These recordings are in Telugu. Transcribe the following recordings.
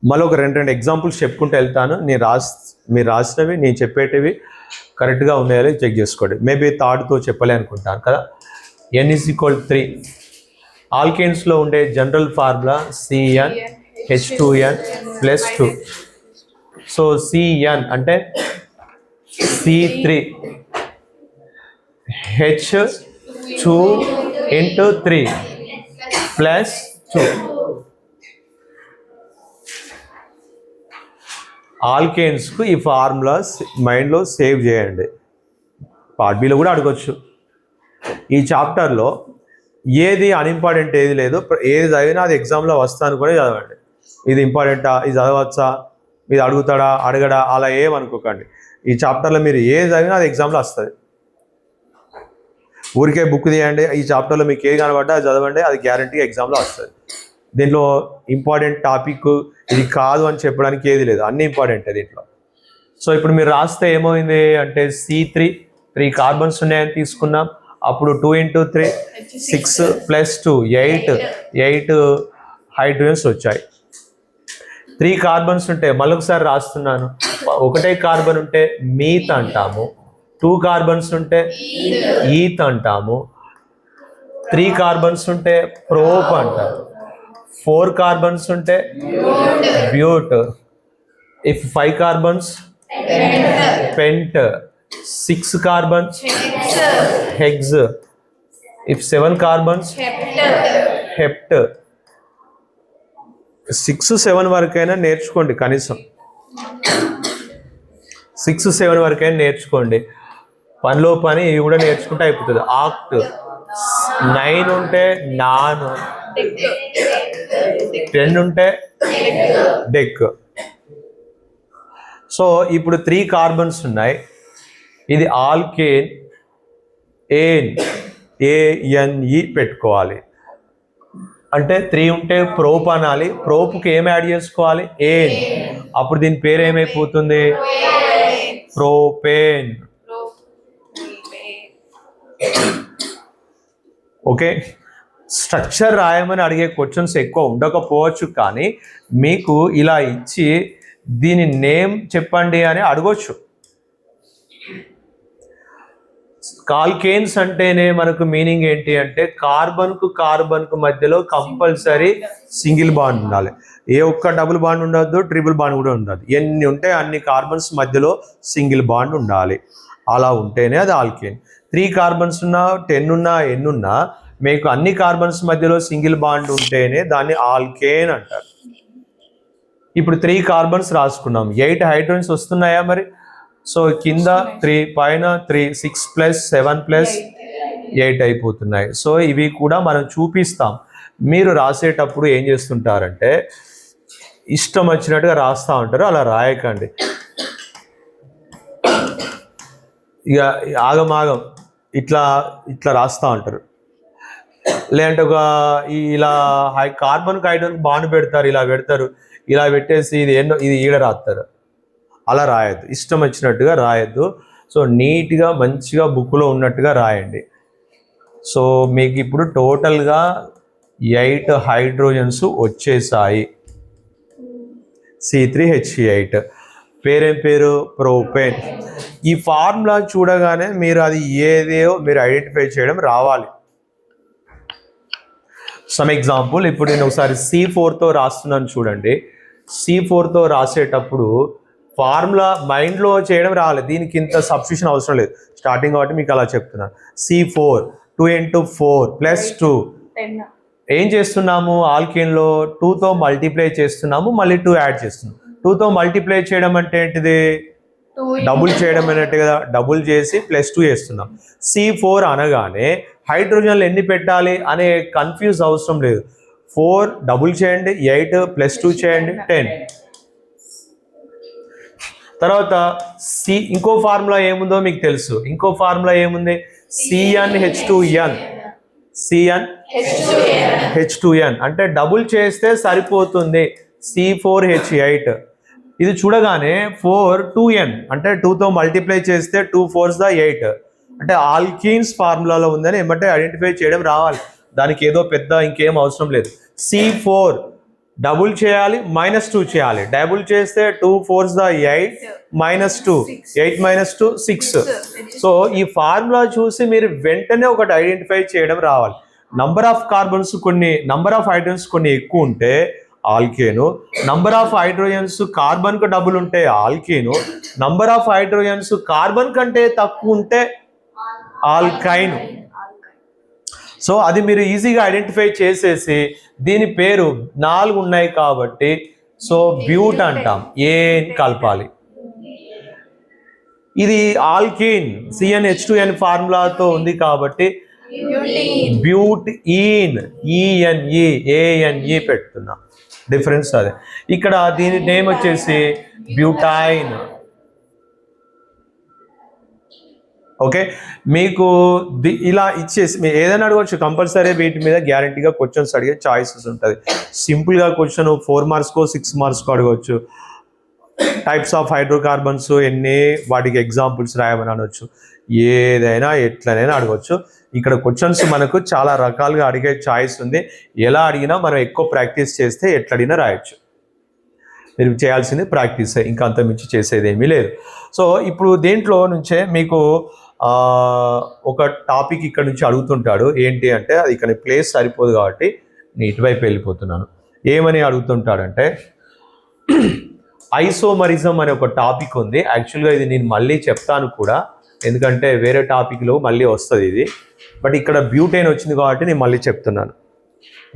మళ్ళీ ఒక రెండు ఎగ్జాంపుల్స్ చెప్పుకుంటూ వెళ్తాను. మీరు రాసినవి నేను చెప్పేటివి కరెక్ట్గా ఉన్నాయో చెక్ చేసుకోండి. మేబీ థర్డ్తో చెప్పలే అనుకుంటాను కదా. n=3. ఆల్కేన్స్లో ఉండే general formula CnH2n+2. So Cn అంటే C3H2×3+2. ఆల్కేన్స్కు ఈ ఫార్ములాస్ మైండ్లో సేవ్ చేయండి. పార్ట్ బిలో కూడా అడగొచ్చు. ఈ చాప్టర్లో ఏది అన్ఇంపార్టెంట్ ఏది లేదు. ఏది చదివినా అది ఎగ్జామ్లో వస్తాను కూడా చదవండి. ఇది ఇంపార్టెంటా, ఇది చదవచ్చా, ఇది అడుగుతాడా అడగడా అలా ఏమనుకోకండి. ఈ చాప్టర్లో మీరు ఏది చదివినా అది ఎగ్జామ్లో వస్తుంది. ఊరికే బుక్ తీయండి, ఈ చాప్టర్లో మీకు ఏది కనబడ్డా అది చదవండి, అది గ్యారంటీగా ఎగ్జామ్లో వస్తుంది. దీంట్లో ఇంపార్టెంట్ టాపిక్ ఇది కాదు అని చెప్పడానికి ఏది లేదు, అన్నీ ఇంపార్టెంటే దీంట్లో. సో ఇప్పుడు మీరు రాస్తే ఏమైంది అంటే C3 కార్బన్స్ ఉన్నాయని తీసుకున్నాం. అప్పుడు 2 × 3 6+2 8 హైడ్రోజన్స్ వచ్చాయి. 3 కార్బన్స్ ఉంటే మళ్ళొకసారి రాస్తున్నాను. ఒకటే కార్బన్ ఉంటే మీత్ అంటాము. 2 కార్బన్స్ ఉంటే ఈత్ అంటాము. 3 కార్బన్స్ ఉంటే ప్రోప్ అంటాము. 4 కార్బన్స్ ఉంటే but. If 5 carbons pent. 6 carbons hex. If 7 carbons hept. 6-7 వరకైనా నేర్చుకోండి, కనీసం 6-7 వరకైనా నేర్చుకోండి. పనిలో పని ఇవి కూడా నేర్చుకుంటే అయిపోతుంది. ఆక్ట్. 9 ఉంటే నాన్. 10 ఉంటే డెక్. సో ఇప్పుడు 3 కార్బన్స్ ఉన్నాయి. ఇది ఆల్కేన్ ANE పెట్టుకోవాలి. అంటే 3 ఉంటే ప్రోప్ అనాలి. ప్రోప్కి ఏం యాడ్ చేసుకోవాలి? ఏన్. అప్పుడు దీని పేరు ఏమైపోతుంది? ప్రోపేన్. ఓకే. స్ట్రక్చర్ రాయమని అడిగే క్వశ్చన్స్ ఎక్కువ ఉండకపోవచ్చు, కానీ మీకు ఇలా ఇచ్చి దీని నేమ్ చెప్పండి అని అడగొచ్చు. ఆల్కేన్స్ అంటేనే మనకు మీనింగ్ ఏంటి అంటే కార్బన్కు మధ్యలో కంపల్సరీ సింగిల్ బాండ్ ఉండాలి. ఏ ఒక్క డబుల్ బాండ్ ఉండద్దు, ట్రిపుల్ బాండ్ కూడా ఉండదు. ఎన్ని ఉంటే అన్ని కార్బన్స్ మధ్యలో సింగిల్ బాండ్ ఉండాలి. అలా ఉంటేనే అది ఆల్కేన్. 3 కార్బన్స్ ఉన్నా 10 ఉన్నా ఎన్ని ఉన్నా మీకు అన్ని కార్బన్స్ మధ్యలో సింగిల్ బాండ్ ఉంటేనే దాన్ని ఆల్కేన్ అంటారు. ఇప్పుడు 3 కార్బన్స్ రాసుకున్నాం. 8 హైడ్రోజన్స్ వస్తున్నాయా మరి? సో కింద 3 పైన 3 6+7+8 అయిపోతున్నాయి. సో ఇవి కూడా మనం చూపిస్తాం. మీరు రాసేటప్పుడు ఏం చేస్తుంటారంటే ఇష్టం వచ్చినట్టుగా రాస్తూ ఉంటారు. అలా రాయకండి. ఇక ఆగమాగం ఇట్లా రాస్తూ ఉంటారు. లేదంటే ఇలా కార్బన్కి హైడ్రోజన్ బాండ్ పెడతారు, ఇలా పెట్టేసి ఇది ఈడ రాస్తారు. అలా రాయద్దు, ఇష్టం వచ్చినట్టుగా రాయద్దు. సో నీట్గా మంచిగా బుక్లో ఉన్నట్టుగా రాయండి. సో మీకు ఇప్పుడు టోటల్గా 8 హైడ్రోజన్స్ వచ్చేసాయి. C3H8. పేరేం పేరు? ప్రోపేన్. ఈ ఫార్ములా చూడగానే మీరు అది ఏదో మీరు ఐడెంటిఫై చేయడం రావాలి. సమ్ ఎగ్జాంపుల్, ఇప్పుడు నేను ఒకసారి C4తో రాస్తున్నాను చూడండి. C4తో రాసేటప్పుడు ఫార్ములా మైండ్లో చేయడం రావాలి. దీనికి ఇంత సబ్స్టిట్యూషన్ అవసరం లేదు, స్టార్టింగ్ కాబట్టి మీకు అలా చెప్తున్నాను. C4 2 × 4+2. ఏం చేస్తున్నాము? ఆల్కేన్లో 2తో మల్టిప్లై చేస్తున్నాము, మళ్ళీ 2 యాడ్ చేస్తున్నాము. 2తో మల్టిప్లై చేయడం అంటే ఏంటిది? డబుల్ చేయడం అన్నట్టు కదా. డబుల్ చేసి +2 చేస్తున్నాం. C4 అనగానే హైడ్రోజన్లు ఎన్ని పెట్టాలి అనే కన్ఫ్యూజ్ అవసరం లేదు. 4 డబుల్ చేయండి, 8 +2 చేయండి, 10. తర్వాత ఇంకో ఫార్ములా ఏముందో మీకు తెలుసు. ఇంకో ఫార్ములా ఏముంది? CnH2n అంటే డబుల్ చేస్తే సరిపోతుంది. C4H8. ఇది చూడగానే 4 2n అంటే 2తో మల్టిప్లై చేస్తే 2 4s 8 అంటే ఆల్కీన్స్ ఫార్ములాలో ఉందని ఏమంటే ఐడెంటిఫై చేయడం రావాలి. దానికి ఏదో పెద్ద ఇంకేం అవసరం లేదు. C4 డబుల్ చేయాలి, -2 చేయాలి. డబుల్ చేస్తే 2 4s 8, -2 8 -2 6. సో ఈ ఫార్ములా చూసి మీరు వెంటనే ఒకటి ఐడెంటిఫై చేయడం రావాలి. నంబర్ ఆఫ్ హైడ్రోజన్స్ కొన్ని ఎక్కువ ఉంటే ఆల్కేను, నంబర్ ఆఫ్ హైడ్రోజన్స్ కార్బన్ కు డబుల్ ఉంటే ఆల్కేను, నంబర్ ఆఫ్ హైడ్రోజన్స్ కార్బన్ కంటే తక్కువ ఉంటే ఆల్కైన్. సో అది మీరు ఈజీగా ఐడెంటిఫై చేసేసి దీని పేరు 4 ఉన్నాయి కాబట్టి సో బ్యూట్ అంటాం, ఏన్ కలపాలి. ఇది ఆల్కీన్ CnH2n ఫార్ములాతో ఉంది కాబట్టి బ్యూట్ ఈన్ ENE పెడుతున్నా, డిఫరెన్స్ అదే. ఇక్కడ దీని నేమ్ వచ్చేసి బ్యూటైన్. ఓకే, మీకు ఇలా ఇచ్చేసి మీరు ఏదైనా అడగవచ్చు. కంపల్సరీ వీటి మీద గ్యారంటీగా క్వశ్చన్స్ అడిగే చాయిసెస్ ఉంటుంది. సింపుల్గా క్వశ్చన్ 4 మార్క్స్కో 6 మార్క్స్కో అడగవచ్చు. టైప్స్ ఆఫ్ హైడ్రోకార్బన్స్ ఎన్ని, వాటికి ఎగ్జాంపుల్స్ రాయమని అనవచ్చు. ఏదైనా ఎట్లనైనా అడగవచ్చు. ఇక్కడ క్వశ్చన్స్ మనకు చాలా రకాలుగా అడిగే చాయిస్ ఉంది. ఎలా అడిగినా మనం ఎక్కువ ప్రాక్టీస్ చేస్తే ఎట్లా అడిగినా రాయొచ్చు. మీరు చేయాల్సింది ప్రాక్టీస్, ఇంకా అంత మించి చేసేది ఏమీ లేదు. సో ఇప్పుడు దీంట్లో నుంచే మీకు ఒక టాపిక్ ఇక్కడ నుంచి అడుగుతుంటాడు. ఏంటి అంటే అది ఇక్కడ ప్లేస్ సరిపోదు కాబట్టి నేను ఇటువైపు వెళ్ళిపోతున్నాను. ఏమని అడుగుతుంటాడంటే ఐసోమరిజం అనే ఒక టాపిక్ ఉంది. యాక్చువల్గా ఇది నేను మళ్ళీ చెప్తాను కూడా, ఎందుకంటే వేరే టాపిక్లో మళ్ళీ వస్తుంది ఇది. బట్ ఇక్కడ బ్యూటేన్ వచ్చింది కాబట్టి నేను మళ్ళీ చెప్తున్నాను.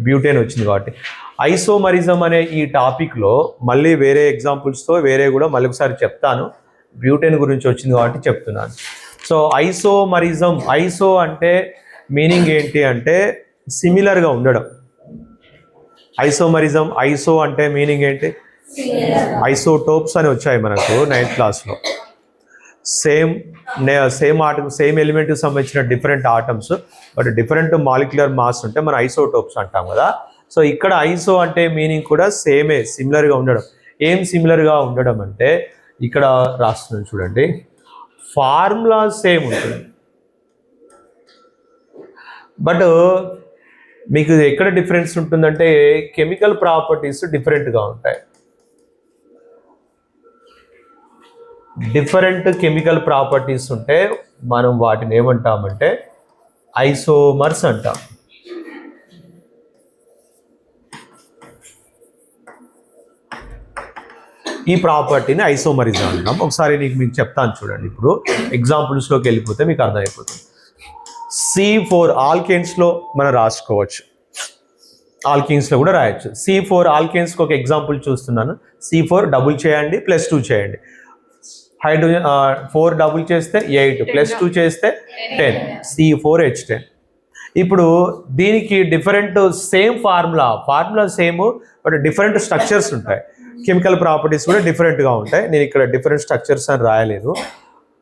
బ్యూటేన్ వచ్చింది కాబట్టి ఐసోమరిజం అనే ఈ టాపిక్లో మళ్ళీ వేరే ఎగ్జాంపుల్స్తో వేరే కూడా మళ్ళీ ఒకసారి చెప్తాను. బ్యూటేన్ గురించి వచ్చింది కాబట్టి చెప్తున్నాను. సో ఐసోమరిజం, ఐసో అంటే మీనింగ్ ఏంటి అంటే సిమిలర్గా ఉండడం. ఐసోమరిజం, ఐసో అంటే మీనింగ్ ఏంటి? ఐసోటోప్స్ అని వచ్చాయి మనకు 9th క్లాస్లో. సేమ్ ఎలిమెంట్కి సంబంధించిన different atoms but different molecular mass ఉంటే మనం ఐసోటోప్స్ అంటాం కదా. సో ఇక్కడ ఐసో అంటే మీనింగ్ కూడా సేమే, సిమిలర్గా ఉండడం. ఏం సిమిలర్గా ఉండడం అంటే ఇక్కడ రాస్తున్నాను చూడండి, ఫార్ములా సేమ్ ఉంటుంది బట్ మీకు ఎక్కడ డిఫరెన్స్ ఉంటుందంటే కెమికల్ ప్రాపర్టీస్ డిఫరెంట్గా ఉంటాయి. డిఫరెంట్ కెమికల్ ప్రాపర్టీస్ ఉంటే మనం వాటిని ఏమంటామంటే ఐసోమర్స్ అంటాం. ఈ ప్రాపర్టీని ఐసోమరిజం అంటాం. ఒకసారి మీకు చెప్తాను చూడండి. ఇప్పుడు ఎగ్జాంపుల్స్లోకి వెళ్ళిపోతే మీకు అర్థమైపోతుంది. C4 ఆల్కేన్స్లో మనం రాసుకోవచ్చు, ఆల్కీన్స్లో కూడా రాయొచ్చు. C4 ఆల్కేన్స్కి ఒక ఎగ్జాంపుల్ చూస్తున్నాను. C4 డబుల్ చేయండి, +2 చేయండి. హైడ్రోజన్ 4 డబుల్ చేస్తే 8 +2 చేస్తే 10, C4H10. ఇప్పుడు దీనికి different same formula same but different structures ఉంటాయి. కెమికల్ ప్రాపర్టీస్ కూడా డిఫరెంట్గా ఉంటాయి. నేను ఇక్కడ డిఫరెంట్ స్ట్రక్చర్స్ అని రాయలేదు.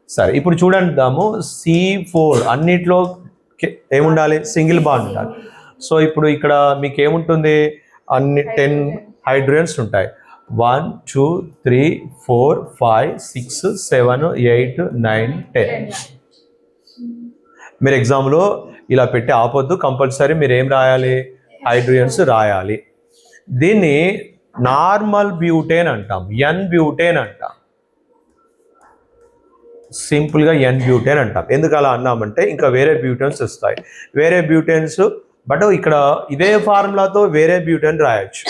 సరే, ఇప్పుడు చూడండిదాము. C4 అన్నిట్లో ఏముండాలి? సింగిల్ బాండ్ ఉండాలి. సో ఇప్పుడు ఇక్కడ మీకు ఏముంటుంది? అన్ని 10 హైడ్రోజన్స్ ఉంటాయి. 1 2 3 4 5 6 7 8 9 10. మీరు ఎగ్జామ్లో ఇలా పెట్టి ఆపొద్దు, కంపల్సరీ మీరు ఏం రాయాలి? హైడ్రోజన్స్ రాయాలి. దీన్ని నార్మల్ బ్యూటేన్ అంటాం, ఎన్ బ్యూటేన్ అంటాం. సింపుల్గా ఎన్ బ్యూటేన్ అంటాం. ఎందుకు అలా అన్నామంటే ఇంకా వేరే బ్యూటేన్స్ వస్తాయి, వేరే బ్యూటేన్స్ బట్ ఇక్కడ ఇదే ఫార్ములాతో వేరే బ్యూటేన్ రాయొచ్చు.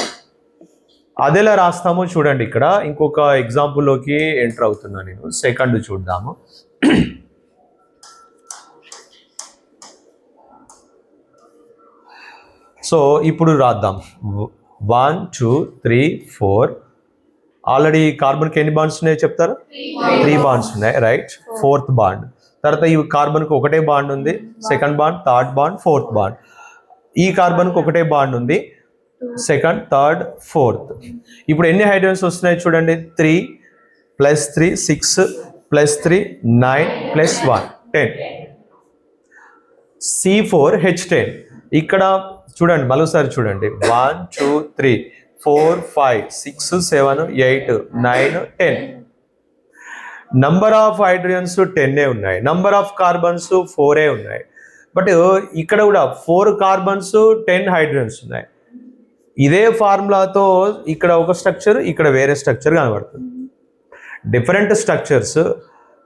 అదేలా రాస్తామో చూడండి. ఇక్కడ ఇంకొక ఎగ్జాంపుల్లోకి ఎంటర్ అవుతున్నా నేను. సెకండ్ చూద్దాము. సో ఇప్పుడు రాద్దాం. 1 2 3 4. ఆల్రెడీ కార్బన్కి ఎన్ని బాండ్స్ ఉన్నాయో చెప్తారా? 3 బాండ్స్ ఉన్నాయి, రైట్. 4th bond. తర్వాత ఈ కార్బన్కి ఒకటే బాండ్ ఉంది, second bond, third bond, 4th bond. ఈ కార్బన్కి ఒకటే బాండ్ ఉంది, సెకండ్, థర్డ్, 4th. ఇప్పుడు ఎన్ని హైడ్రోజన్స్ వస్తున్నాయి చూడండి? 3 + 3 6 + 3 9 + 1 10. C4H10. ఇక్కడ చూడండి, మరోసారి చూడండి. 1 2 3 4 5 6 7 8 9 10. నంబర్ ఆఫ్ హైడ్రోజన్స్ 10 ఉన్నాయి, నంబర్ ఆఫ్ కార్బన్స్ 4 ఉన్నాయి. బట్ ఇక్కడ కూడా 4 కార్బన్స్ 10 హైడ్రోజన్స్ ఉన్నాయి. ఇదే ఫార్ములాతో ఇక్కడ ఒక స్ట్రక్చర్, ఇక్కడ వేరే స్ట్రక్చర్ కనబడుతుంది. Different structures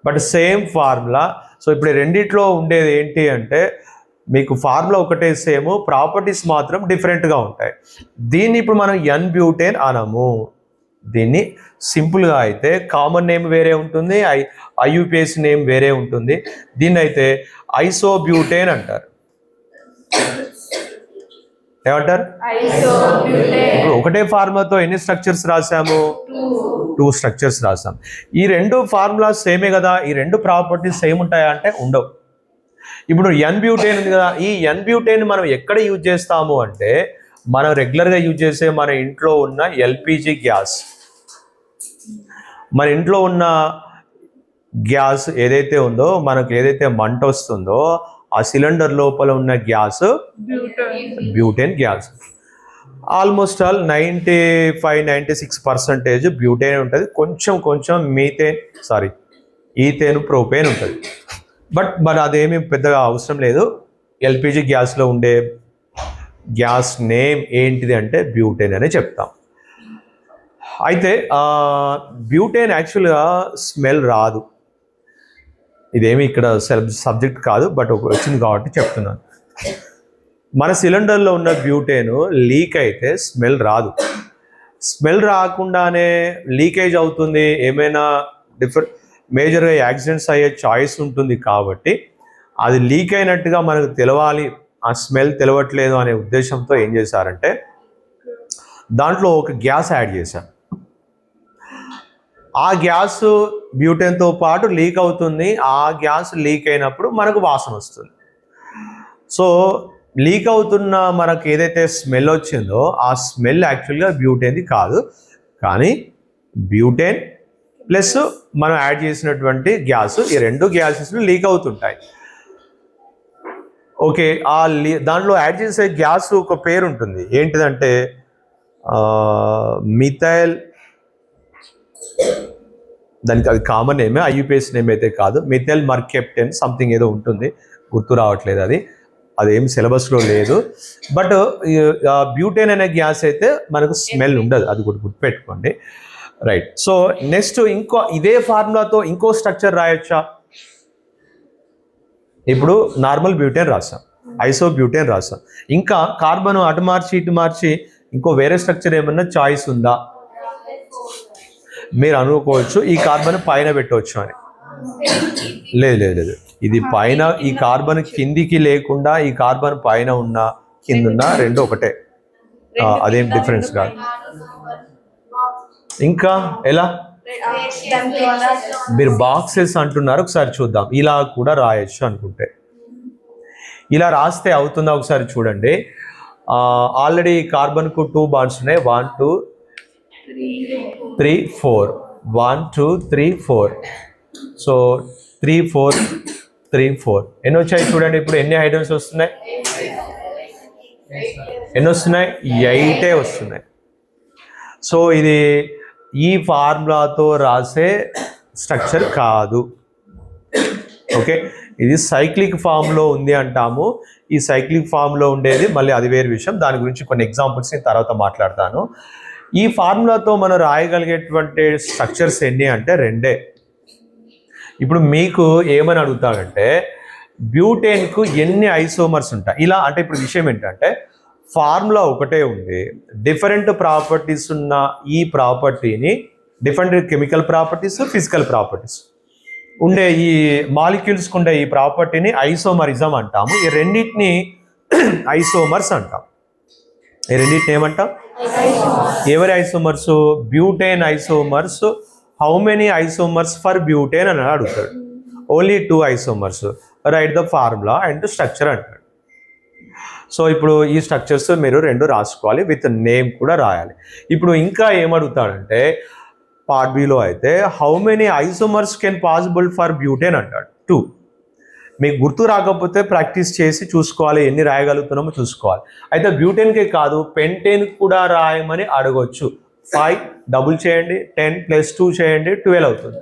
but same formula. So ఇప్పుడు రెండిట్లో ఉండేది ఏంటి అంటే మీకు ఫార్ములా ఒకటే సేమ్, ప్రాపర్టీస్ మాత్రం డిఫరెంట్గా ఉంటాయి. దీన్ని ఇప్పుడు మనం ఎన్ బ్యూటేన్ అనము. దీన్ని సింపుల్గా అయితే కామన్ నేమ్ వేరే ఉంటుంది, ఐయుపిఎస్ నేమ్ వేరే ఉంటుంది. దీన్ని అయితే ఐసోబ్యూటేన్ అంటారు. ఏమంటారు? ఇప్పుడు ఒకటే ఫార్ములాతో ఎన్ని స్ట్రక్చర్స్ రాసాము? 2 స్ట్రక్చర్స్ రాసాం. ఈ 2 ఫార్ములాస్ సేమే కదా, ఈ 2 ప్రాపర్టీస్ సేమ్ ఉంటాయా అంటే ఉండవు. ఇప్పుడు ఎన్ బ్యూటేన్ ఉంది కదా, ఈ ఎన్ బ్యూటేన్ మనం ఎక్కడ యూజ్ చేస్తాము అంటే మనం రెగ్యులర్గా యూజ్ చేసే మన ఇంట్లో ఉన్న ఎల్పిజి గ్యాస్, మన ఇంట్లో ఉన్న గ్యాస్ ఏదైతే ఉందో, మనకు ఏదైతే మంట వస్తుందో ఆ సిలిండర్ లోపల ఉన్న gas butane gas. Almost all 95-96% butane ఉంటుంది. కొంచెం ఈథేన్ ప్రోపేన్ ఉంటుంది. బట్ అదేమీ పెద్దగా అవసరం లేదు. ఎల్పిజి గ్యాస్లో ఉండే గ్యాస్ నేమ్ ఏంటిది అంటే బ్యూటేన్ అనే చెప్తాం. అయితే బ్యూటేన్ యాక్చువల్గా స్మెల్ రాదు. ఇదేమి ఇక్కడ సబ్జెక్ట్ కాదు, బట్ వచ్చింది కాబట్టి చెప్తున్నాను. మన సిలిండర్లో ఉన్న బ్యూటేన్ లీక్ అయితే స్మెల్ రాదు. స్మెల్ రాకుండానే లీకేజ్ అవుతుంది, ఏమైనా మేజర్గా యాక్సిడెంట్స్ అయ్యే ఛాయిస్ ఉంటుంది. కాబట్టి అది లీక్ అయినట్టుగా మనకు తెలవాలి, ఆ స్మెల్ తెలవట్లేదు అనే ఉద్దేశంతో ఏం చేశారంటే దాంట్లో ఒక గ్యాస్ యాడ్ చేశారు. ఆ గ్యాస్ బ్యూటేన్తో పాటు లీక్ అవుతుంది. ఆ గ్యాస్ లీక్ అయినప్పుడు మనకు వాసన వస్తుంది. సో లీక్ అవుతున్న మనకు ఏదైతే స్మెల్ వచ్చిందో ఆ స్మెల్ యాక్చువల్గా బ్యూటేన్ది కాదు, కానీ బ్యూటేన్ ప్లస్ మనం యాడ్ చేసినటువంటి గ్యాస్, ఈ 2 గ్యాసెస్లు లీక్ అవుతుంటాయి. ఓకే, దాంట్లో యాడ్ చేసే గ్యాస్ ఒక పేరు ఉంటుంది. ఏంటిదంటే మిథైల్, దానికి అది కామన్ నేమే, ఐయుపిఎస్ నేమ్ అయితే కాదు. మిథైల్ మర్కెప్టెన్ సంథింగ్ ఏదో ఉంటుంది, గుర్తు రావట్లేదు. అదేం సిలబస్లో లేదు. బట్ బ్యూటేన్ అనే గ్యాస్ అయితే మనకు స్మెల్ ఉండదు, అది కూడా గుర్తుపెట్టుకోండి. రైట్. సో నెక్స్ట్ ఇదే ఫార్ములాతో ఇంకో స్ట్రక్చర్ రాయొచ్చా? ఇప్పుడు నార్మల్ బ్యూటేన్ రాసాం, ఐసోబ్యూటేన్ రాసాం. ఇంకా కార్బన్ అటు మార్చి ఇటు మార్చి ఇంకో వేరే స్ట్రక్చర్ ఏమన్నా చాయిస్ ఉందా? మీరు అనుకోవచ్చు ఈ కార్బన్ పైన పెట్టవచ్చు అని. లేదు, ఇది పైన, ఈ కార్బన్ కిందికి లేకుండా ఈ కార్బన్ పైన ఉన్న కిందున్న 2 ఒకటే, అదేం డిఫరెన్స్ కాదు. ఇంకా ఎలా మీరు బాక్సెస్ అంటున్నారు, ఒకసారి చూద్దాం. ఇలా కూడా రాయొచ్చు అనుకుంటే. ఇలా రాస్తే అవుతుందా ఒకసారి చూడండి. ఆల్రెడీ కార్బన్కు 2 బాండ్స్ ఉన్నాయి. 1 2 3 4 1 2 3 4. సో 3 4 3 4 ఎన్ని వచ్చాయి చూడండి. ఇప్పుడు ఎన్ని హైడ్రోజన్స్ వస్తున్నాయి? ఎన్ని వస్తున్నాయి? 8 వస్తున్నాయి. సో ఇది ఈ ఫార్ములాతో రాసే స్ట్రక్చర్ కాదు. ఓకే, ఇది సైక్లిక్ ఫామ్లో ఉంది అంటాము. ఈ సైక్లిక్ ఫామ్లో ఉండేది మళ్ళీ అది వేరే విషయం, దాని గురించి కొన్ని ఎగ్జాంపుల్స్ నేను తర్వాత మాట్లాడతాను. ఈ ఫార్ములాతో మనం రాయగలిగేటువంటి స్ట్రక్చర్స్ ఎన్ని అంటే 2. ఇప్పుడు మీకు ఏమని అడుగుతాడంటే బ్యూటేన్కు ఎన్ని ఐసోమర్స్ ఉంటాయి ఇలా అంటే. ఇప్పుడు విషయం ఏంటంటే ఫార్ములా ఒకటే ఉంది, డిఫరెంట్ ప్రాపర్టీస్ ఉన్న ఈ ప్రాపర్టీని, different chemical properties, physical properties ఉండే ఈ మాలిక్యూల్స్కి ఉండే ఈ ప్రాపర్టీని ఐసోమరిజం అంటాము. ఈ రెండింటిని ఐసోమర్స్ అంటాం. ఈ రెండింటిని ఏమంటాం? ఎవరి isomers? Butane isomers. How many isomers for butane అని అడుగుతాడు. Only 2 isomers. Right the formula and structure అంటాడు. సో ఇప్పుడు ఈ స్ట్రక్చర్స్ మీరు 2 రాసుకోవాలి, విత్ నేమ్ కూడా రాయాలి. ఇప్పుడు ఇంకా ఏమడుగుతాడంటే పార్ట్ బిలో అయితే how many isomers can possible for butane అంటాడు. 2. మీకు గుర్తు రాకపోతే ప్రాక్టీస్ చేసి చూసుకోవాలి, ఎన్ని రాయగలుగుతున్నామో చూసుకోవాలి. అయితే బ్యూటేన్కే కాదు పెంటేన్ కూడా రాయమని అడగొచ్చు. 5 డబుల్ చేయండి, 10 + 2 చేయండి, 12 అవుతుంది.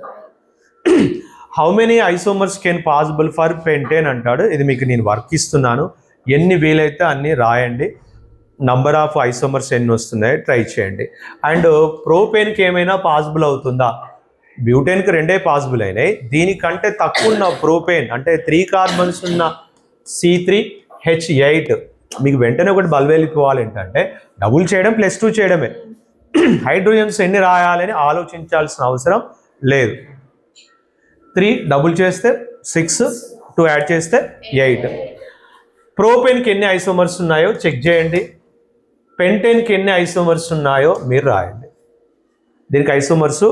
How many isomers can possible for pentane అంటాడు. ఇది మీకు నేను వర్క్ ఇస్తున్నాను, ఎన్ని వీలైతే అన్ని రాయండి. నంబర్ ఆఫ్ ఐసోమర్స్ ఎన్ని వస్తున్నాయో ట్రై చేయండి. అండ్ ప్రోపేన్కి ఏమైనా పాసిబుల్ అవుతుందా? బ్యూటేన్కి 2 పాసిబుల్ అయినాయి. దీనికంటే తక్కువ ఉన్న ప్రోపేన్ అంటే 3 కార్బన్స్ ఉన్న C3H8 మీకు వెంటనే ఒకటి బల్బెలిపోవాలి ఏంటంటే డబుల్ చేయడం +2 చేయడమే. హైడ్రోజన్స్ ఎన్ని రాయాలని ఆలోచించాల్సిన అవసరం లేదు. 3 డబుల్ చేస్తే 6, 2 యాడ్ చేస్తే 8. ప్రోపేన్కి ఎన్ని ఐసోమర్స్ ఉన్నాయో చెక్ చేయండి. పెంటేన్కి ఎన్ని ఐసోమర్స్ ఉన్నాయో మీరు రాయండి. దీనికి ఐసోమర్స్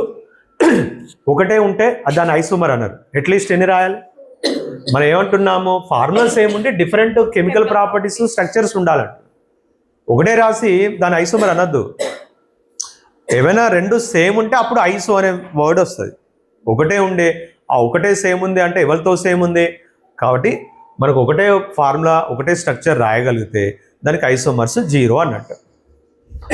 ఒకటే ఉంటే దాని ఐసోమర్ అన్నారు. అట్లీస్ట్ ఎన్ని రాయాలి? మనం ఏమంటున్నాము, ఫార్ములాస్ ఏముంటే డిఫరెంట్ కెమికల్ ప్రాపర్టీస్ స్ట్రక్చర్స్ ఉండాలంట. ఒకటే రాసి దాని ఐసోమర్ అనద్దు. ఏమైనా 2 సేమ్ ఉంటే అప్పుడు ఐసో అనే వర్డ్ వస్తుంది. ఒకటే ఉండే ఆ ఒకటే సేమ్ ఉంది అంటే ఎవరితో సేమ్ ఉంది కాబట్టి మనకు ఒకటే ఫార్ములా ఒకటే స్ట్రక్చర్ రాయగలిగితే దానికి ఐసోమర్స్ 0 అన్నట్టు.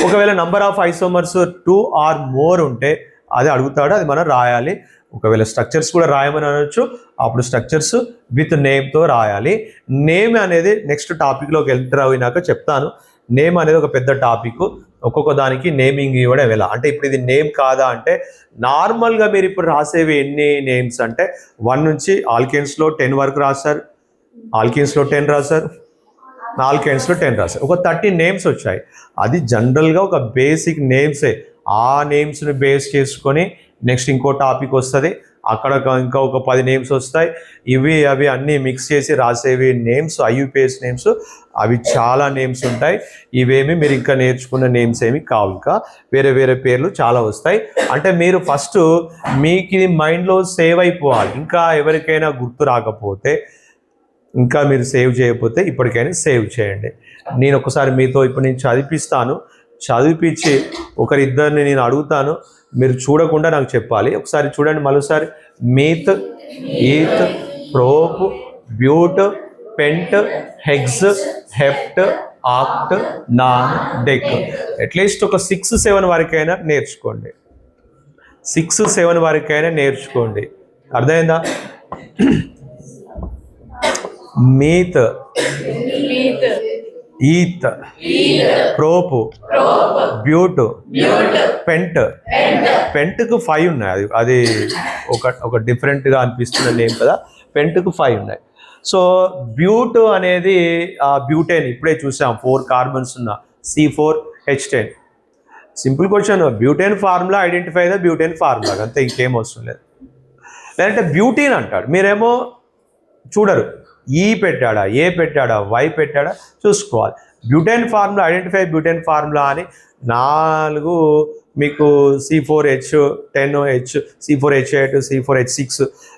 ఒకవేళ number of isomers 2 or more ఉంటే అది అడుగుతాడు, అది మనం రాయాలి. ఒకవేళ స్ట్రక్చర్స్ కూడా రాయమని అనొచ్చు, అప్పుడు స్ట్రక్చర్స్ విత్ నేమ్తో రాయాలి. నేమ్ అనేది నెక్స్ట్ టాపిక్లోకి ఎంటర్ అయినాక చెప్తాను. నేమ్ అనేది ఒక పెద్ద టాపిక్. ఒక్కొక్క దానికి నేమింగ్ ఇవ్వడం ఎలా అంటే ఇప్పుడు ఇది నేమ్ కాదా అంటే నార్మల్గా మీరు ఇప్పుడు రాసేవి ఎన్ని నేమ్స్ అంటే 1 నుంచి ఆల్కేన్స్లో 10 వరకు రాశారు, ఆల్కేన్స్లో 10 రాశారు, ఆల్కేన్స్లో 10 రాశారు. ఒక 30 నేమ్స్ వచ్చాయి. అది జనరల్గా ఒక బేసిక్ నేమ్సే. ఆ నేమ్స్ని బేస్ చేసుకొని నెక్స్ట్ ఇంకో టాపిక్ వస్తుంది, అక్కడ ఇంకా ఒక 10 నేమ్స్ వస్తాయి. అవి అన్నీ మిక్స్ చేసి రాసేవి నేమ్స్, IUPAC నేమ్స్. అవి చాలా నేమ్స్ ఉంటాయి. ఇవేమి మీరు ఇంకా నేర్చుకున్న నేమ్స్ ఏమి కావు, ఇంకా వేరే వేరే పేర్లు చాలా వస్తాయి. అంటే మీరు ఫస్ట్ మీకు ఇది మైండ్లో సేవ్ అయిపోవాలి. ఇంకా ఎవరికైనా గుర్తు రాకపోతే, ఇంకా మీరు సేవ్ చేయకపోతే ఇప్పటికైనా సేవ్ చేయండి. నేను ఒకసారి మీతో ఇప్పుడు నేను చదివిపిస్తాను. చదివిపించి ఒకరిద్దరిని నేను అడుగుతాను, మీరు చూడకుండా నాకు చెప్పాలి. ఒకసారి చూడండి మరోసారి. Meth, eth, prop, but, pent, hex, hept, oct, non, dec. At least ఒక 6-7 వరకైనా నేర్చుకోండి. 6-7 వరకైనా నేర్చుకోండి. అర్థమైందా? Meth, eth, prop, but, pent. పెంట్కు 5 ఉన్నాయి. అది ఒక డిఫరెంట్గా అనిపిస్తున్న నేమ్ కదా. పెంట్కు 5 ఉన్నాయి. సో బ్యూట్ అనేది బ్యూటేన్ ఇప్పుడే చూసాం, 4 కార్బన్స్ ఉన్న C4H10. Simple question. Butane formula identify the butane formula, అంతే, ఇంకేం అవసరం లేదు. లేదంటే బ్యూటీన్ అంటాడు, మీరేమో చూడరు. ఈ పెట్టాడా, ఏ పెట్టాడా, వై పెట్టాడా చూసుకోవాలి. Butane formula identify butane formula అని 4 మీకు C4H10H, C4H8, C4H6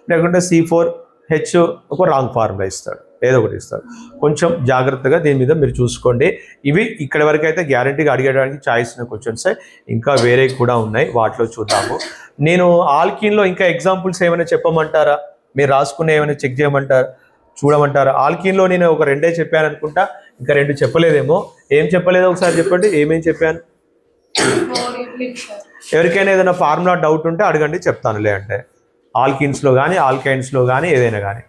లేకుంటే C4H ఒక రాంగ్ ఫార్ములా ఇస్తాడు, ఏదో ఒకటి ఇస్తాడు. కొంచెం జాగ్రత్తగా దీని మీద మీరు చూసుకోండి. ఇవి ఇక్కడి వరకు అయితే గ్యారంటీగా అడిగడానికి ఛాయిస్ ఉన్న క్వశ్చన్స్. ఇంకా వేరే కూడా ఉన్నాయి, వాటిలో చూద్దాము. నేను ఆల్కీన్లో ఇంకా ఎగ్జాంపుల్స్ ఏమైనా చెప్పమంటారా? మీరు రాసుకునే ఏమైనా చెక్ చేయమంటారా, చూడమంటారా? ఆల్కీన్లో నేను ఒక 2 చెప్పాను అనుకుంటా, ఇంకా 2 చెప్పలేదేమో. ఏం చెప్పలేదో ఒకసారి చెప్పండి, ఏమేం చెప్పాను? ఎవరికైనా ఏదైనా ఫార్ములా డౌట్ ఉంటే అడగండి, చెప్తాను. లేదంటే ఆల్కీన్స్లో కానీ ఆల్కైన్స్లో కానీ ఏదైనా కానీ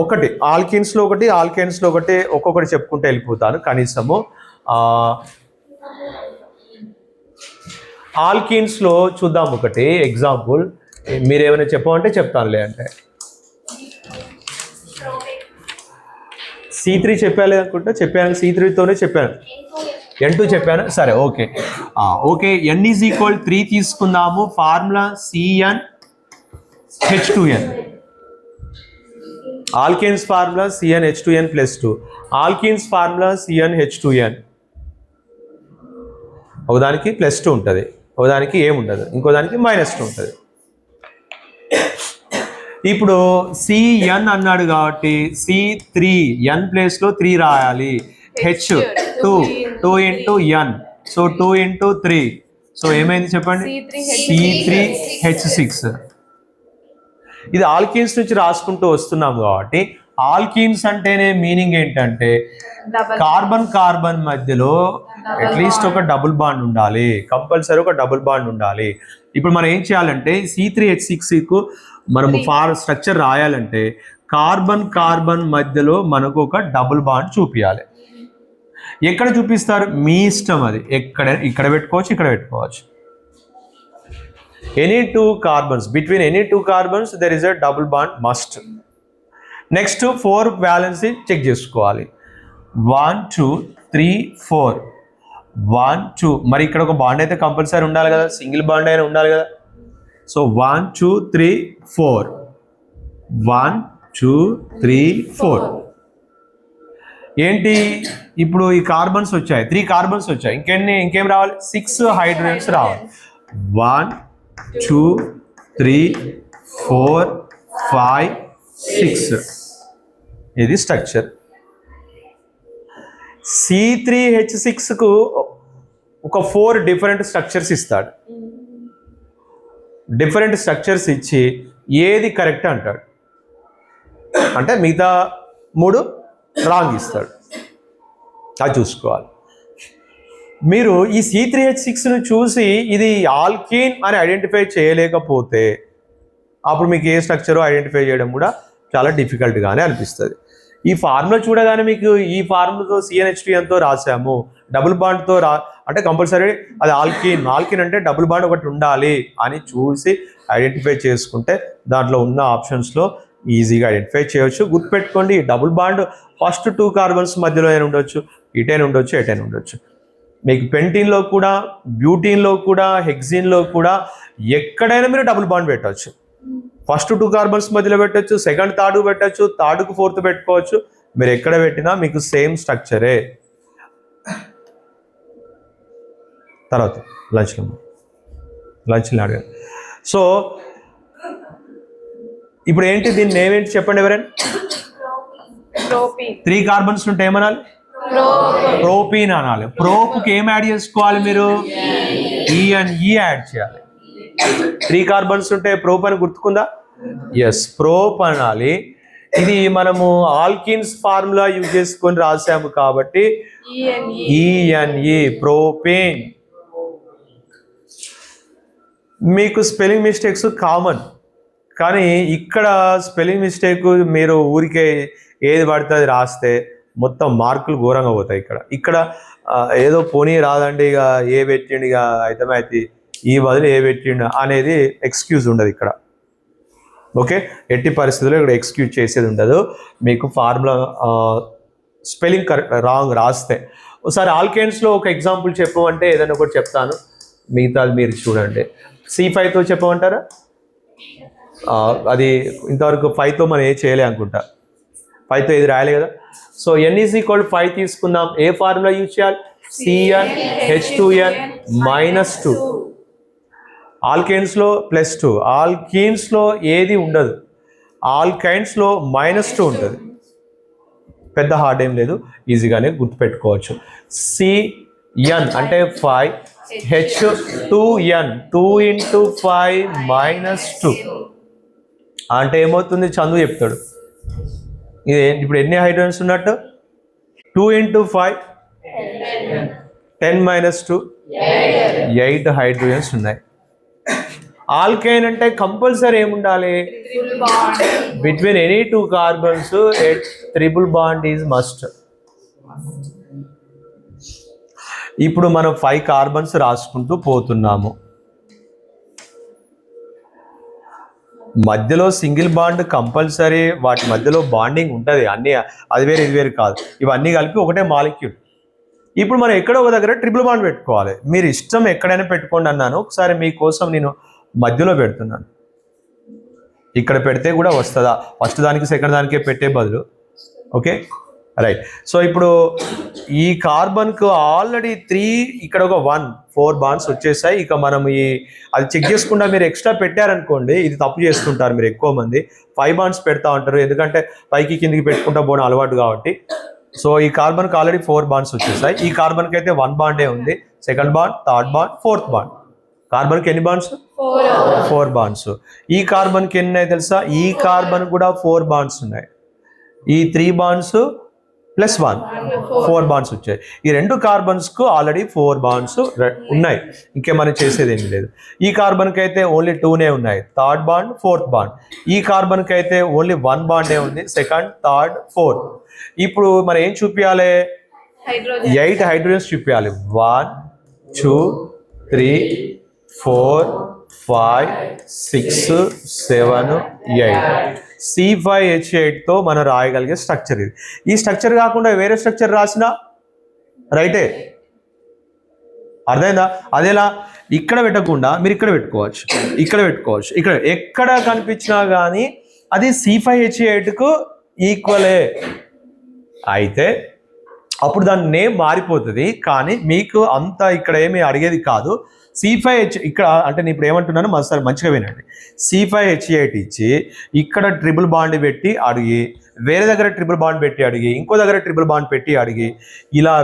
ఒకటి ఆల్కీన్స్లో ఒకటి ఆల్కైన్స్లో ఒకటి ఒక్కొక్కటి చెప్పుకుంటూ వెళ్ళిపోతాను కనీసము. ఆల్కీన్స్లో చూద్దాం ఒకటి ఎగ్జాంపుల్. మీరు ఏమైనా చెప్పమంటే చెప్తాను, లేదంటే C3 చెప్పాలి అనుకుంటా, చెప్పాను. C3తోనే చెప్పాను. N2 చెప్పాను. సరే, ఓకే. N = 3 తీసుకుందాము. Formula CnH2n. Alkanes formula CnH2n +2. Alkenes formula CnH2n. ఒకదానికి +2 ఉంటుంది, ఒకదానికి ఏముండదు, ఇంకో దానికి -2 ఉంటుంది. ఇప్పుడు Cn అన్నాడు కాబట్టి C3 n ప్లేస్లో 3 రాయాలి. H2 2 × n, సో 2 × 3, సో ఏమైంది చెప్పండి? C3H6. ఇది ఆల్కీన్స్ నుంచి రాసుకుంటూ వస్తున్నాం కాబట్టి ఆల్కీన్స్ అంటేనే మీనింగ్ ఏంటంటే కార్బన్ కార్బన్ మధ్యలో అట్లీస్ట్ ఒక డబుల్ బాండ్ ఉండాలి, కంపల్సరీ ఒక డబుల్ బాండ్ ఉండాలి. ఇప్పుడు మనం ఏం చేయాలంటే C3H6కు మనము స్ట్రక్చర్ రాయాలంటే కార్బన్ కార్బన్ మధ్యలో మనకు ఒక డబుల్ బాండ్ చూపించాలి. ఎక్కడ చూపిస్తారు మీ ఇష్టం, అది ఇక్కడ పెట్టుకోవచ్చు, ఇక్కడ పెట్టుకోవచ్చు. Any 2 carbons, between any 2 carbons there is a double bond must. Next 4 valency check చేసుకోవాలి. 1 2 3 4 1 2. మరి ఇక్కడ ఒక బాండ్ అయితే కంపల్సరీ ఉండాలి కదా, సింగిల్ బాండ్ అయినా ఉండాలి కదా. సో 1 2 3 4 1 2 3 4. ఏంటి ఇప్పుడు ఈ కార్బన్స్ వచ్చాయి, 3 కార్బన్స్ వచ్చాయి, ఇంకేం రావాలి, 6 హైడ్రోజన్స్ రావాలి. 1 2 3 4 5 6. ఇది స్ట్రక్చర్. C3H6కు ఒక 4 డిఫరెంట్ స్ట్రక్చర్స్ ఇస్తాడు. డిఫరెంట్ స్ట్రక్చర్స్ ఇచ్చి ఏది కరెక్ట్ అంటాడు, అంటే మిగతా 3 రాంగ్ ఇస్తాడు. అది చూసుకోవాలి. మీరు ఈ C3H6ను చూసి ఇది ఆల్కీన్ అని ఐడెంటిఫై చేయలేకపోతే అప్పుడు మీకు ఏ స్ట్రక్చరో ఐడెంటిఫై చేయడం కూడా చాలా డిఫికల్ట్గానే అనిపిస్తుంది. ఈ ఫార్ములా చూడగానే మీకు ఈ ఫార్ములాతో CnH2nతో రాసాము, డబుల్ బాండ్తో అంటే కంపల్సరీ అది ఆల్కీన్ అంటే డబుల్ బాండ్ ఒకటి ఉండాలి అని చూసి ఐడెంటిఫై చేసుకుంటే దాంట్లో ఉన్న ఆప్షన్స్లో ఈజీగా ఐడెంటిఫై చేయవచ్చు. గుర్తుపెట్టుకోండి, డబుల్ బాండ్ ఫస్ట్ 2 కార్బన్స్ మధ్యలో అయినా ఉండొచ్చు, ఇటైనా ఉండొచ్చు, ఎటైనా ఉండొచ్చు. మీకు పెంటీన్లో కూడా, బ్యూటీన్లో కూడా, హెక్సిన్లో కూడా ఎక్కడైనా మీరు డబుల్ బాండ్ పెట్టవచ్చు. ఫస్ట్ 2 కార్బన్స్ మధ్యలో పెట్టచ్చు, సెకండ్ థర్డ్ పెట్టచ్చు, థర్డ్కు 4th పెట్టుకోవచ్చు. మీరు ఎక్కడ పెట్టినా మీకు సేమ్ స్ట్రక్చరే. తర్వాత లంచ్లో అడిగాను. సో ఇప్పుడు ఏంటి, దీన్ని నేమ్ ఏంటి చెప్పండి ఎవరైనా. 3 కార్బన్స్ ఉంటే ఏమనాలి, ప్రోపీన్ అనాలి. ప్రోప్కి ఏం యాడ్ చేసుకోవాలి మీరు, E యాడ్ చేయాలి. 3 కార్బన్స్ ఉంటే ప్రోప్ అని గుర్తుకుందా, ఎస్ ప్రోప్ అనాలి. ఇది మనము ఆల్కిన్స్ ఫార్ములా యూజ్ చేసుకొని రాసాము కాబట్టి ENE ప్రోపేన్. మీకు స్పెల్లింగ్ మిస్టేక్స్ కామన్, కానీ ఇక్కడ స్పెల్లింగ్ మిస్టేక్ మీరు ఊరికే ఏది పడితే అది రాస్తే మొత్తం మార్కులు ఘోరంగా పోతాయి. ఇక్కడ ఏదో పోనీ రాదండి, ఇక ఏ పెట్టిండు, ఇక అయితే ఈ బదులు ఏ పెట్టిండు అనేది ఎక్స్క్యూజ్ ఉండదు ఇక్కడ. ఓకే, ఎట్టి పరిస్థితుల్లో ఇక్కడ ఎక్స్క్యూజ్ చేసేది ఉండదు. మీకు ఫార్ములా స్పెల్లింగ్ రాంగ్ రాస్తే. ఒకసారి ఆల్కేన్స్లో ఒక ఎగ్జాంపుల్ చెప్పమంటే ఏదైనా ఒకటి చెప్తాను, మిగతాది మీరు చూడండి. C5తో చెప్పమంటారా, అది ఇంతవరకు 5తో మనం ఏ చేయలే అనుకుంటా, 5తో ఏది రాయలే కదా. సో N=5 తీసుకుందాం. ఏ ఫార్ములా యూజ్ చేయాలి, CnH2n -2. ఆల్కేన్స్లో +2, ఆల్కీన్స్లో ఏది ఉండదు, ఆల్కైన్స్లో -2 ఉంటుంది. పెద్ద హార్డ్ ఏం లేదు, ఈజీగానే గుర్తుపెట్టుకోవచ్చు. Cn అంటే 5, H2n 2 × 5 -2 అంటే ఏమవుతుంది, చందు చెప్తాడు. ఇది ఇప్పుడు ఎన్ని హైడ్రోజన్స్ ఉన్నట్టు, 2 × 5 10 - 2 8 హైడ్రోజన్స్ ఉన్నాయి. ఆల్కైన్ అంటే కంపల్సరీ ఏముండాలి, between any 2 carbons triple bond is must. ఇప్పుడు మనం 5 కార్బన్స్ రాసుకుంటూ పోతున్నాము. మధ్యలో సింగిల్ బాండ్ కంపల్సరీ, వాటి మధ్యలో బాండింగ్ ఉంటుంది, అన్నీ అది వేరు ఇది వేరు కాదు, ఇవన్నీ కలిపి ఒకటే మాలిక్యూల్. ఇప్పుడు మనం ఎక్కడో ఒక దగ్గర ట్రిపుల్ బాండ్ పెట్టుకోవాలి. మీరు ఇష్టం ఎక్కడైనా పెట్టుకోండి అన్నాను, ఒకసారి మీకోసం నేను మధ్యలో పెడుతున్నాను. ఇక్కడ పెడితే కూడా వస్తుందా, ఫస్ట్ దానికి సెకండ్ దానికే పెట్టే బదులు. Okay right. సో ఇప్పుడు ఈ కార్బన్కు ఆల్రెడీ 3, ఇక్కడ ఒక 4 బాండ్స్ వచ్చేసాయి. ఇక మనం అది చెక్ చేసుకుంటా మీరు ఎక్స్ట్రా పెట్టారనుకోండి, ఇది తప్పు చేస్తుంటారు మీరు ఎక్కువ మంది. 5 బాండ్స్ పెడతా ఉంటారు, ఎందుకంటే పైకి కిందికి పెట్టుకుంటా పోవడం అలవాటు కాబట్టి. సో ఈ కార్బన్కి ఆల్రెడీ 4 బాండ్స్ వచ్చేసాయి. ఈ కార్బన్కి అయితే 1 బాండే ఉంది, second bond, third bond, 4th bond. కార్బన్కి ఎన్ని బాండ్స్, 4 బాండ్స్. ఈ కార్బన్కి ఎన్ని ఉన్నాయి తెలుసా, ఈ కార్బన్ కూడా 4 బాండ్స్ ఉన్నాయి. ఈ 3 బాండ్స్ +1 4 బాండ్స్ వచ్చాయి. ఈ 2 కార్బన్స్కు ఆల్రెడీ 4 బాండ్స్ ఉన్నాయి, ఇంకేమైనా చేసేది ఏమి లేదు. ఈ కార్బన్కి అయితే ఓన్లీ 2నే ఉన్నాయి, థర్డ్ బాండ్, 4th బాండ్. ఈ కార్బన్కి అయితే ఓన్లీ 1 బాండే ఉంది, సెకండ్, థర్డ్, 4th. ఇప్పుడు మనం ఏం చూపించాలి, 8 హైడ్రోజన్స్ చూపించాలి. 1 2 3 4 5 6 7 8 C5H8తో మనం రాయగలిగే స్ట్రక్చర్ ఇది. ఈ స్ట్రక్చర్ కాకుండా వేరే స్ట్రక్చర్ రాసినా రైటే. అర్థమైందా? అదేలా ఇక్కడ పెట్టకుండా మీరు ఇక్కడ పెట్టుకోవచ్చు, ఇక్కడ పెట్టుకోవచ్చు, ఇక్కడ ఎక్కడ కనిపించినా కానీ అది C5H8కు ఈక్వలే. అయితే అప్పుడు దాని నేమ్ మారిపోతుంది. కానీ మీకు అంత ఇక్కడ ఏమీ అడిగేది కాదు. C5H ఇక్కడ అంటే నేను ఇప్పుడు ఏమంటున్నాను మరోసారి మంచిగా వినండి. C5H8 ఇచ్చి ఇక్కడ ట్రిపుల్ బాండ్ పెట్టి అడిగి, వేరే దగ్గర ట్రిపుల్ బాండ్ పెట్టి అడిగి, ఇంకో దగ్గర ట్రిపుల్ బాండ్ పెట్టి అడిగి, ఇలా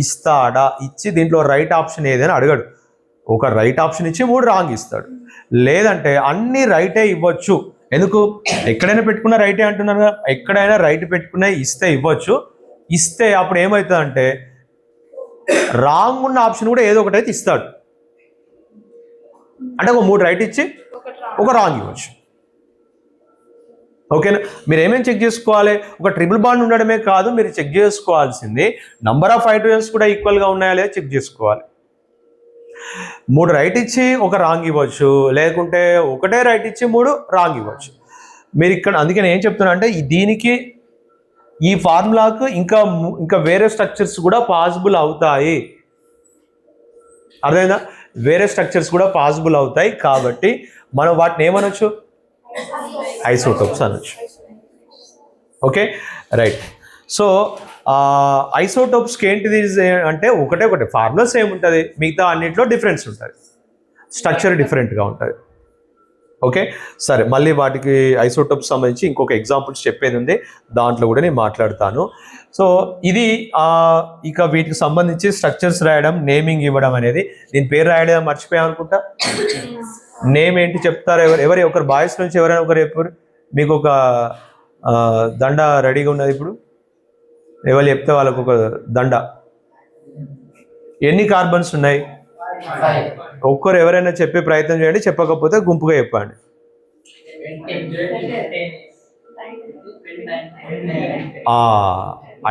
ఇస్తాడా? ఇచ్చి దీంట్లో రైట్ ఆప్షన్ ఏదని అడగడు. ఒక రైట్ ఆప్షన్ ఇచ్చి 3 రాంగ్ ఇస్తాడు. లేదంటే అన్ని రైటే ఇవ్వచ్చు. ఎందుకు? ఎక్కడైనా పెట్టుకున్న రైటే అంటున్నారు కదా, ఎక్కడైనా రైట్ పెట్టుకునే ఇస్తే ఇవ్వచ్చు. ఇస్తే అప్పుడు ఏమవుతుందంటే రాంగ్ ఉన్న ఆప్షన్ కూడా ఏదో ఒకటి అయితే ఇస్తాడు. అంటే ఒక 3 రైట్ ఇచ్చి ఒక రాంగ్ ఇవ్వచ్చు. ఓకేనా? మీరు ఏమేమి చెక్ చేసుకోవాలి? ఒక ట్రిపుల్ బాండ్ ఉండడమే కాదు, మీరు చెక్ చేసుకోవాల్సింది నంబర్ ఆఫ్ హైడ్రోజన్స్ కూడా ఈక్వల్గా ఉన్నాయా లేదా చెక్ చేసుకోవాలి. 3 రైట్ ఇచ్చి ఒక రాంగ్ ఇవ్వచ్చు, లేకుంటే ఒకటే రైట్ ఇచ్చి 3 రాంగ్ ఇవ్వచ్చు. మీరు ఇక్కడ అందుకే నేను ఏం చెప్తున్నా అంటే దీనికి ఈ ఫార్ములాకు ఇంకా వేరే స్ట్రక్చర్స్ కూడా పాసిబుల్ అవుతాయి. అర్థమైందా? వేరే స్ట్రక్చర్స్ కూడా పాసిబుల్ అవుతాయి. కాబట్టి మనం వాటిని ఏమనొచ్చు? ఐసోటోప్స్ అనొచ్చు. Okay right. సో ఐసోటోప్స్కి ఏంటిది అంటే ఒకటే ఫార్ములా సేమ్ ఉంటుంది, మిగతా అన్నింటిలో డిఫరెన్స్ ఉంటుంది, స్ట్రక్చర్ డిఫరెంట్గా ఉంటుంది. ఓకే సరే, మళ్ళీ వాటికి ఐసోటోప్స్ సంబంధించి ఇంకొక ఎగ్జాంపుల్స్ చెప్పేది ఉంది, దాంట్లో కూడా నేను మాట్లాడతాను. సో ఇది ఇక వీటికి సంబంధించి స్ట్రక్చర్స్ రాయడం, నేమింగ్ ఇవ్వడం అనేది. దీని పేరు రాయడం మర్చిపోయాం అనుకుంటా. నేమ్ ఏంటి చెప్తారు? ఎవరు ఒకరు బాయ్స్ నుంచి ఎవరైనా ఒకరు చెప్పారు. మీకు ఒక దండ రెడీగా ఉన్నది. ఇప్పుడు ఎవరు చెప్తే వాళ్ళకు ఒక దండ. ఎన్ని కార్బన్స్ ఉన్నాయి? ఒక్కరు ఎవరైనా చెప్పే ప్రయత్నం చేయండి, చెప్పకపోతే గుంపుగా చెప్పండి.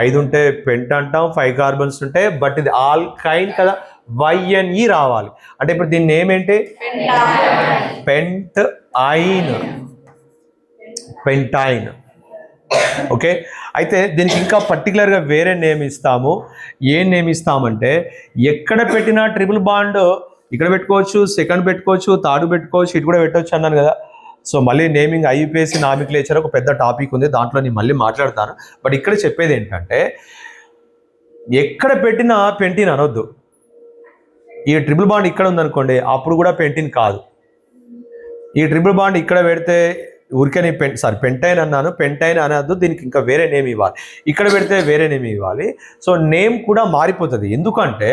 5 ఉంటే పెంట్ అంటాం, 5 కార్బన్స్ ఉంటాయి. బట్ ఇది ఆల్కైన్ కదా, YNE రావాలి. అంటే ఇప్పుడు దీని నేమ్ ఏంటి? పెంటైన్. ఓకే, అయితే దీనికి ఇంకా పర్టికులర్గా వేరే నేమ్ ఇస్తాము. ఏం నేమ్ ఇస్తామంటే ఎక్కడ పెట్టినా ట్రిపుల్ బాండ్ ఇక్కడ పెట్టుకోవచ్చు, సెకండ్ పెట్టుకోవచ్చు, థర్డ్ పెట్టుకోవచ్చు, ఇటు కూడా పెట్టవచ్చు అన్నాను కదా. సో మళ్ళీ నేమింగ్ IUPAC నామిక్లేచర్ ఒక పెద్ద టాపిక్ ఉంది, దాంట్లో నేను మళ్ళీ మాట్లాడతాను. బట్ ఇక్కడ చెప్పేది ఏంటంటే ఎక్కడ పెట్టినా పెంటిన్ అనొద్దు. ఈ ట్రిపుల్ బాండ్ ఇక్కడ ఉందనుకోండి, అప్పుడు కూడా పెంటిన్ కాదు. ఈ ట్రిపుల్ బాండ్ ఇక్కడ పెడితే ఊరికే నేను పెంటైన్ అన్నాను, పెంటైన్ అనద్దు, దీనికి ఇంకా వేరే నేమ్ ఇవ్వాలి. ఇక్కడ పెడితే వేరే నేమ్ ఇవ్వాలి. సో నేమ్ కూడా మారిపోతుంది. ఎందుకంటే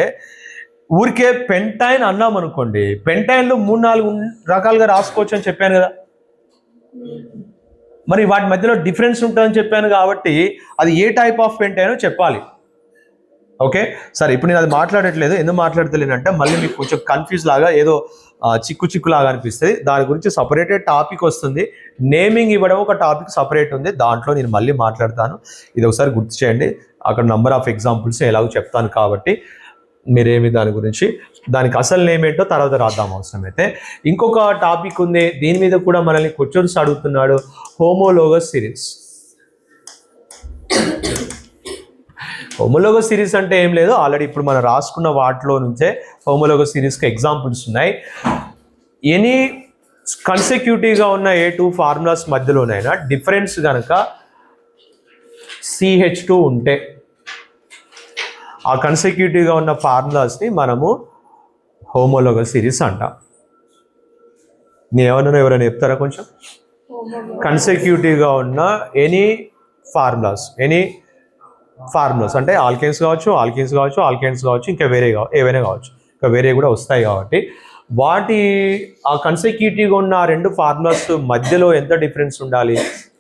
ఊరికే పెంటైన్ అన్నాం అనుకోండి, పెంటైన్లు 3-4 రకాలుగా రాసుకోవచ్చు అని చెప్పాను కదా. మరి వాటి మధ్యలో డిఫరెన్స్ ఉంటుందని చెప్పాను కాబట్టి అది ఏ టైప్ ఆఫ్ పెంటైనో చెప్పాలి. ఓకే సరే, ఇప్పుడు నేను అది మాట్లాడట్లేదు. ఎందుకు మాట్లాడతలేనంటే మళ్ళీ మీకు కొంచెం కన్ఫ్యూజ్ లాగా ఏదో చిక్కులాగా అనిపిస్తుంది. దాని గురించి సపరేటెడ్ టాపిక్ వస్తుంది. నేమింగ్ ఇవ్వడం ఒక టాపిక్ సపరేట్ ఉంది, దాంట్లో నేను మళ్ళీ మాట్లాడతాను. ఇది ఒకసారి గుర్తు చేయండి. అక్కడ నంబర్ ఆఫ్ ఎగ్జాంపుల్స్ ఎలాగో చెప్తాను కాబట్టి మీరేమి దాని గురించి, దానికి అసలు నేమ్ ఏంటో తర్వాత రాద్దాం అవసరమైతే. ఇంకొక టాపిక్ ఉంది, దీని మీద కూడా మనల్ని క్వశ్చన్స్ అడుగుతున్నాడు. Homologous series. హోమోలోగస్ సిరీస్ అంటే ఏం లేదు, ఆల్రెడీ ఇప్పుడు మనం రాసుకున్న వాటిలో నుంచే హోమోలోగస్ సిరీస్కి ఎగ్జాంపుల్స్ ఉన్నాయి. ఎనీ కన్సెక్యూటివ్గా ఉన్న ఏ 2 ఫార్ములాస్ మధ్యలోనైనా డిఫరెన్స్ కనుక CH2 ఉంటే ఆ కన్సెక్యూటివ్గా ఉన్న ఫార్ములాస్ని మనము హోమోలోగస్ సిరీస్ అంటాం. నేను ఎవరైనా చెప్తారా కొంచెం? కన్సెక్యూటివ్గా ఉన్న ఎనీ ఫార్ములాస్ అంటే ఆల్కేన్స్ కావచ్చు, ఆల్కేన్స్ కావచ్చు, ఇంకా ఏవైనా కావచ్చు, ఇంకా వేరే కూడా వస్తాయి. కాబట్టి వాటి ఆ కన్సెక్యూటివ్గా ఉన్న 2 ఫార్ములాస్ మధ్యలో ఎంత డిఫరెన్స్ ఉండాలి?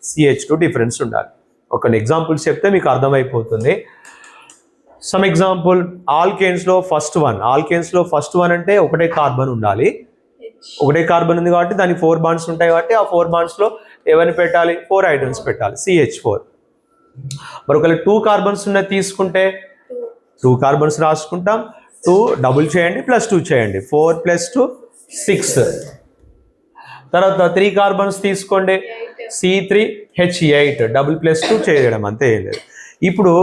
CH2 డిఫరెన్స్ ఉండాలి. ఒక ఎగ్జాంపుల్స్ చెప్తే మీకు అర్థమైపోతుంది. సమ్ ఎగ్జాంపుల్, ఆల్కేన్స్లో ఫస్ట్ వన్ అంటే ఒకటే కార్బన్ ఉండాలి. ఒకటే కార్బన్ ఉంది కాబట్టి దానికి 4 బాండ్స్ ఉంటాయి కాబట్టి ఆ 4 బాండ్స్లో ఏమైనా పెట్టాలి? 4 హైడ్రోజన్స్ పెట్టాలి, CH4. మరి ఒకవేళ 2 కార్బన్స్ ఉన్నది తీసుకుంటే 2 కార్బన్స్ రాసుకుంటాం, 2 డబుల్ చేయండి +2 చేయండి, 4 + 2 6. తర్వాత 3 కార్బన్స్ తీసుకోండి, C3H8 డబుల్ +2 చేయడం, అంతే ఏం లేదు. ఇప్పుడు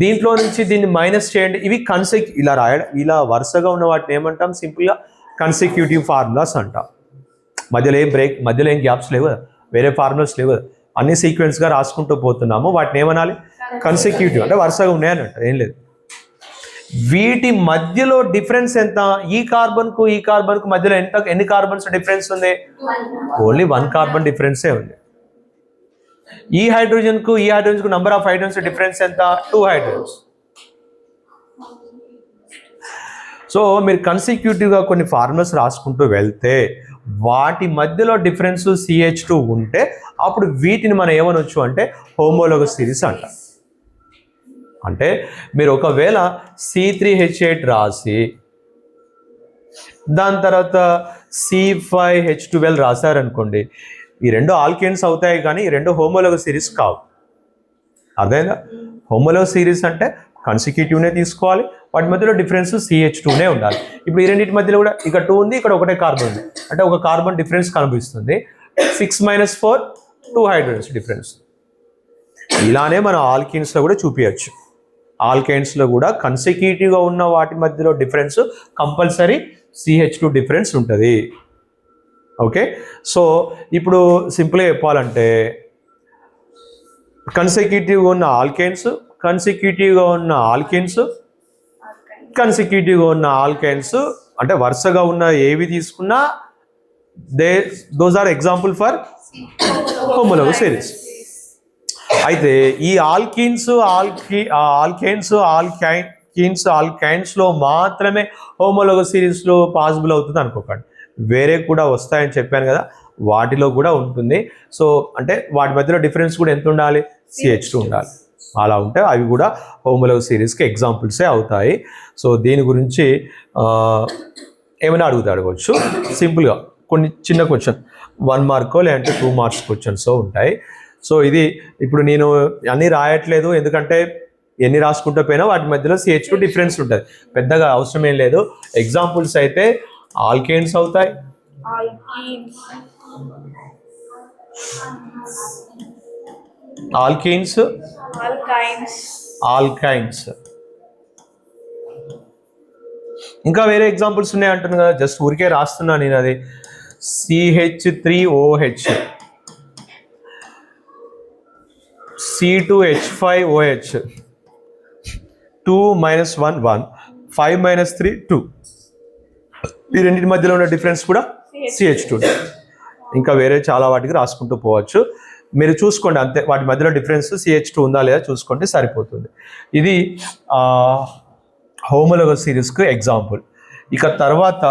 దీంట్లో నుంచి దీన్ని మైనస్ చేయండి. ఇవి ఇలా రాయడం, ఇలా వరుసగా ఉన్న వాటిని ఏమంటాం? సింపుల్గా కన్సిక్యూటివ్ ఫార్ములాస్ అంటాం. మధ్యలో ఏం గ్యాప్స్ లేవు కదా, వేరే ఫార్ములాస్ లేవు కదా, అన్ని సీక్వెన్స్గా రాసుకుంటూ పోతున్నాము. వాటిని ఏమనాలి? కన్సిక్యూటివ్, అంటే వరుసగా ఉన్నాయన్నట్టు, ఏం లేదు. వీటి మధ్యలో డిఫరెన్స్ ఎంత? ఈ కార్బన్కు మధ్యలో ఎన్ని కార్బన్స్ డిఫరెన్స్ ఉంది? ఓన్లీ 1 కార్బన్ డిఫరెన్సే ఉంది. ఈ హైడ్రోజన్కు నంబర్ ఆఫ్ హైడ్రోజన్స్ డిఫరెన్స్ ఎంత? 2 హైడ్రోజన్స్. సో మీరు కన్సిక్యూటివ్గా కొన్ని ఫార్ములాస్ రాసుకుంటూ వెళ్తే వాటి మధ్యలో డిఫరెన్స్ CH2 ఉంటే అప్పుడు వీటిని మనం ఏమనొచ్చు అంటే హోమోలోగస్ సిరీస్ అంటాం. అంటే మీరు ఒకవేళ C3H8 రాసి దాని తర్వాత C5H12 రాశారనుకోండి, ఈ 2 ఆల్కేన్స్ అవుతాయి కానీ ఈ 2 హోమోలోగస్ సిరీస్ కావు. అదేనా? హోమోలోగస్ సిరీస్ అంటే కన్సిక్యూటివ్నే తీసుకోవాలి, వాటి మధ్యలో డిఫరెన్స్ CH2నే ఉండాలి. ఇప్పుడు ఈ రెండింటి మధ్యలో కూడా ఇక్కడ 2 ఉంది, ఇక్కడ ఒకటే కార్బన్ ఉంది, అంటే ఒక కార్బన్ డిఫరెన్స్ కనిపిస్తుంది. 6 - 4 2 హైడ్రోజన్స్ డిఫరెన్స్. ఇలానే మనం ఆల్కేన్స్లో కూడా చూపించచ్చు. ఆల్కేన్స్లో కూడా కన్సిక్యూటివ్గా ఉన్న వాటి మధ్యలో డిఫరెన్స్ కంపల్సరీ CH2 డిఫరెన్స్ ఉంటుంది. ఓకే, సో ఇప్పుడు సింపుల్గా చెప్పాలంటే కన్సిక్యూటివ్గా ఉన్న ఆల్కేన్స్, కన్సిక్యూటివ్గా ఉన్న ఆల్కేన్స్ అంటే వరుసగా ఉన్న ఏవి తీసుకున్నా those are example for homologous series. అయితే ఈ ఆల్కైన్స్లో మాత్రమే హోమోలోగస్ సిరీస్లో పాసిబుల్ అవుతుంది అనుకోకండి, వేరే కూడా వస్తాయని చెప్పాను కదా, వాటిలో కూడా ఉంటుంది. సో అంటే వాటి మధ్యలో డిఫరెన్స్ కూడా ఎంత ఉండాలి? CH2 ఉండాలి. అలా ఉంటే అవి కూడా హోమోలోగస్ సిరీస్కి ఎగ్జాంపుల్సే అవుతాయి. సో దీని గురించి ఏమైనా అడగవచ్చు. సింపుల్గా కొన్ని చిన్న క్వశ్చన్ 1 మార్కో లేదంటే 2 మార్క్స్ క్వశ్చన్స్ ఉంటాయి. సో ఇది ఇప్పుడు నేను అన్నీ రాయట్లేదు, ఎందుకంటే ఎన్ని రాసుకుంటూ పోయినా వాటి మధ్యలో CH2 డిఫరెన్స్ ఉంటుంది, పెద్దగా అవసరం ఏం లేదు. ఎగ్జాంపుల్స్ అయితే ఆల్కేన్స్ అవుతాయి, ఆల్కైన్స్, ఇంకా వేరే ఎగ్జాంపుల్స్ ఉన్నాయి అంటున్నాను కదా, జస్ట్ ఊరికే రాస్తున్నా నేను. అది CH3OH, C2H5OH, 2 - 1 1, 5 - 3 2. ఈ రెండింటి మధ్యలో ఉన్న డిఫరెన్స్ కూడా CH2. ఇంకా వేరే చాలా వాటికి రాసుకుంటూ పోవచ్చు, మీరు చూసుకోండి అంతే. వాటి మధ్యలో డిఫరెన్స్ CH2 ఉందా లేదా చూసుకోండి, సరిపోతుంది. ఇది హోమోలోగస్ సిరీస్కు ఎగ్జాంపుల్. ఇక తర్వాత